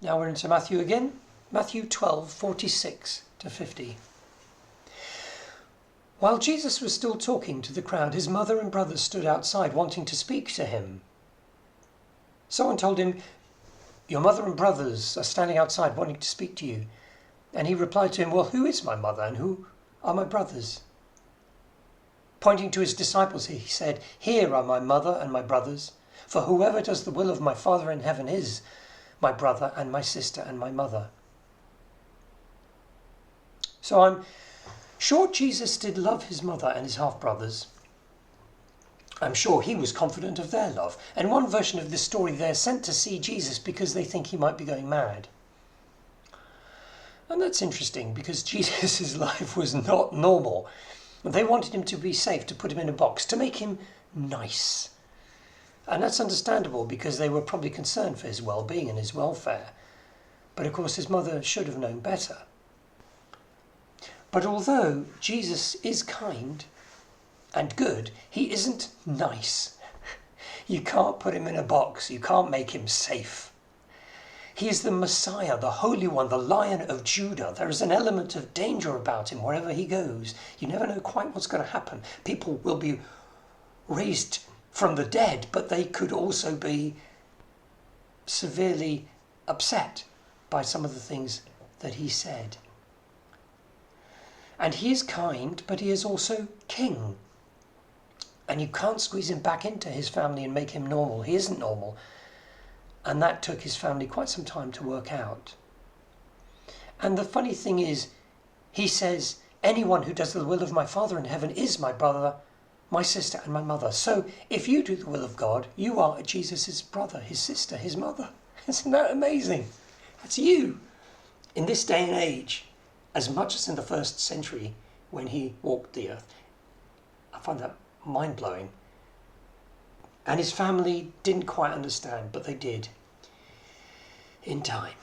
Now we're into Matthew again. Matthew 12:46 to 50. While Jesus was still talking to the crowd, his mother and brothers stood outside wanting to speak to him. Someone told him, "Your mother and brothers are standing outside wanting to speak to you." And he replied to him, "Well, who is my mother and who are my brothers?" Pointing to his disciples, he said, "Here are my mother and my brothers. For whoever does the will of my Father in heaven is my brother and my sister and my mother." So I'm sure Jesus did love his mother and his half-brothers. I'm sure he was confident of their love. And one version of this story, they're sent to see Jesus because they think he might be going mad. And that's interesting because Jesus' life was not normal. They wanted him to be safe, to put him in a box, to make him nice. And that's understandable because they were probably concerned for his well-being and his welfare. But of course his mother should have known better. But although Jesus is kind and good, he isn't nice. You can't put him in a box. You can't make him safe. He is the Messiah, the Holy One, the Lion of Judah. There is an element of danger about him wherever he goes. You never know quite what's going to happen. People will be raised from the dead, but they could also be severely upset by some of the things that he said. And he is kind, but he is also king. And you can't squeeze him back into his family and make him normal. He isn't normal. And that took his family quite some time to work out. And the funny thing is, he says, anyone who does the will of my Father in heaven is my brother, my sister, and my mother. So if you do the will of God, you are Jesus' brother, his sister, his mother. Isn't that amazing? That's you. In this day and age, as much as in the first century when he walked the earth. I find that mind-blowing. And his family didn't quite understand, but they did in time.